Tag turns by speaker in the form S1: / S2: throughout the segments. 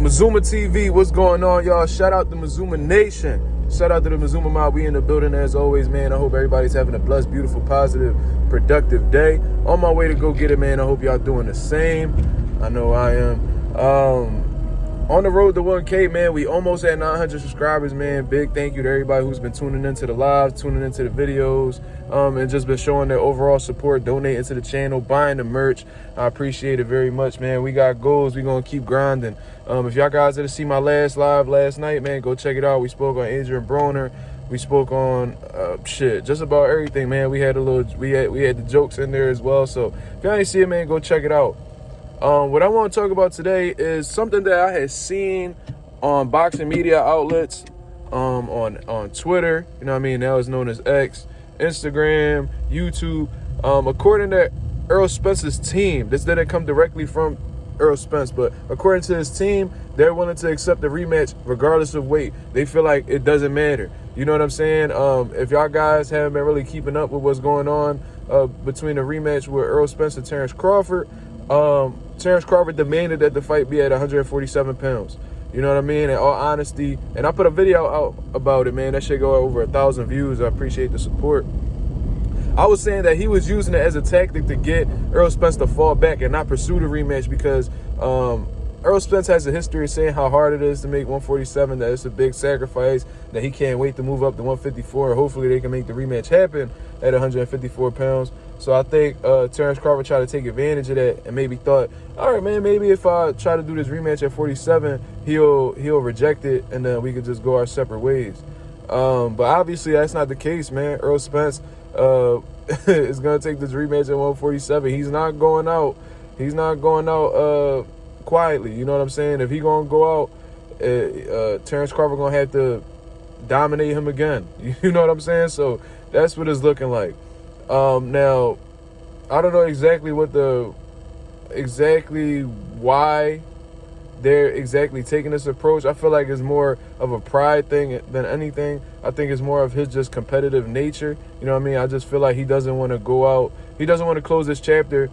S1: Mazuma TV, what's going on, y'all? Shout out to Mazuma Nation. Shout out to the Mazuma Mob. We in the building as always, man. I hope everybody's having a blessed, beautiful, positive, productive day. On my way to go get it, man. I hope y'all doing the same. I know I am. On the road to 1K, man. We almost at 900 subscribers, man. Big thank you to everybody who's been tuning into the lives, tuning into the videos, and just been showing their overall support, donating to the channel, buying the merch. I appreciate it very much, man. We got goals. We're going to keep grinding. If y'all guys didn't see my last live last night, man, go check it out. We spoke on Adrian Broner. We spoke on just about everything, man. We had we had the jokes in there as well. So if y'all ain't see it, man, go check it out. What I want to talk about today is something that I had seen on boxing media outlets, on Twitter, you know what I mean, now it's known as X, Instagram, YouTube. According to Errol Spence's team, this didn't come directly from Errol Spence, but according to his team, they're willing to accept the rematch regardless of weight. They feel like it doesn't matter. You know what I'm saying? If y'all guys haven't been really keeping up with what's going on between the rematch with Errol Spence and Terence Crawford, Terence Crawford demanded that the fight be at 147 pounds. You know what I mean? In all honesty, and I put a video out about it, man. That shit go over 1,000 views. I appreciate the support. I was saying that he was using it as a tactic to get Errol Spence to fall back and not pursue the rematch because Errol Spence has a history of saying how hard it is to make 147, that it's a big sacrifice, that he can't wait to move up to 154, and hopefully they can make the rematch happen at 154 pounds. So I think Terence Crawford tried to take advantage of that and maybe thought, all right, man, maybe if I try to do this rematch at 47, he'll reject it, and then we could just go our separate ways. But obviously that's not the case, man. Errol Spence is going to take this rematch at 147. He's not going out. He's not going out quietly. You know what I'm saying? If he going to go out, Terence Crawford going to have to dominate him again. You know what I'm saying? So that's what it's looking like. Now, I don't know exactly why they're exactly taking this approach. I feel like it's more of a pride thing than anything. I think it's more of his just competitive nature. You know what I mean? I just feel like he doesn't want to go out. He doesn't want to close this chapter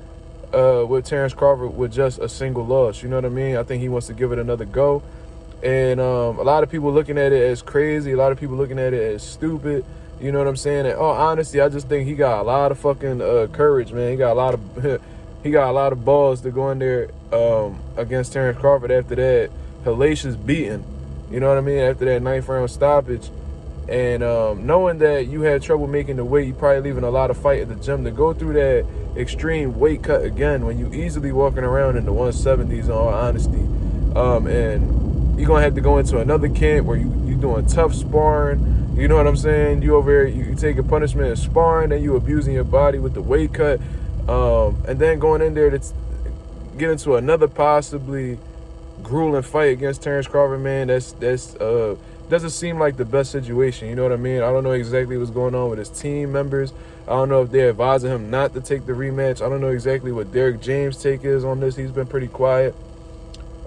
S1: with Terence Crawford with just a single loss. You know what I mean? I think he wants to give it another go. And a lot of people looking at it as crazy. A lot of people looking at it as stupid. You know what I'm saying? And all honesty, I just think he got a lot of fucking courage, man. He got a lot of balls to go in there against Terence Crawford after that hellacious beating. You know what I mean? After that 9th round stoppage. And knowing that you had trouble making the weight, you probably leaving a lot of fight at the gym to go through that extreme weight cut again when you easily walking around in the 170s, in all honesty. And you're going to have to go into another camp where you doing tough sparring. You know what I'm saying? You over here, you taking punishment and sparring, and you abusing your body with the weight cut. And then going in there to get into another possibly grueling fight against Terence Crawford, man, that's doesn't seem like the best situation. You know what I mean? I don't know exactly what's going on with his team members. I don't know if they're advising him not to take the rematch. I don't know exactly what Derek James' take is on this. He's been pretty quiet.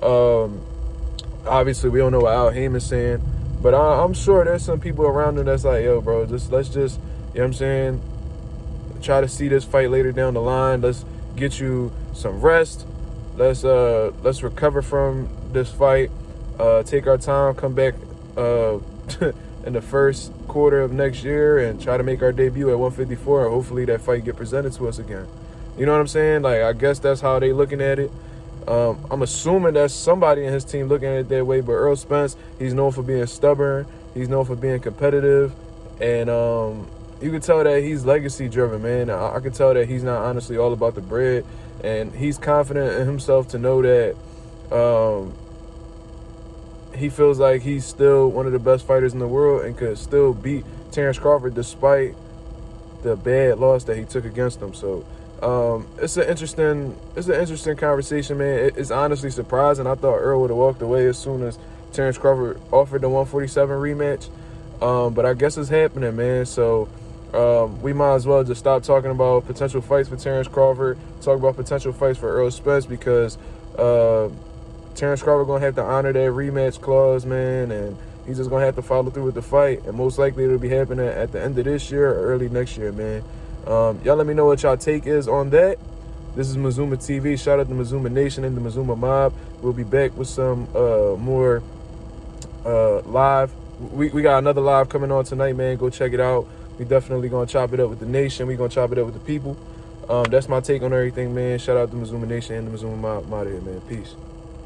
S1: Obviously, we don't know what Al Heyman's saying. But I'm sure there's some people around him that's like, yo, bro, let's just, you know what I'm saying, try to see this fight later down the line. Let's get you some rest. Let's recover from this fight. Take our time, come back in the first quarter of next year and try to make our debut at 154. And hopefully that fight get presented to us again. You know what I'm saying? Like, I guess that's how they looking at it. I'm assuming that's somebody in his team looking at it that way, but Errol Spence, he's known for being stubborn. He's known for being competitive. And you can tell that he's legacy driven, man. I can tell that he's not honestly all about the bread. And he's confident in himself to know that he feels like he's still one of the best fighters in the world and could still beat Terence Crawford despite the bad loss that he took against him. So it's an interesting conversation, man. It's honestly surprising. I thought Errol would have walked away as soon as Terence Crawford offered the 147 rematch. But I guess it's happening, man. So we might as well just stop talking about potential fights for Terence Crawford, talk about potential fights for Errol Spence, because Terence Crawford going to have to honor that rematch clause, man, and he's just going to have to follow through with the fight. And most likely it'll be happening at the end of this year or early next year, man. Y'all let me know what y'all take is on that. This is Mazuma TV. Shout out to Mazuma Nation and the Mazuma Mob. We'll be back with some more live. We got another live coming on tonight, man. Go check it out. We definitely gonna chop it up with the nation. We gonna chop it up with the people. That's my take on everything, man. Shout out to Mazuma Nation and the Mazuma Mob here, man. Peace.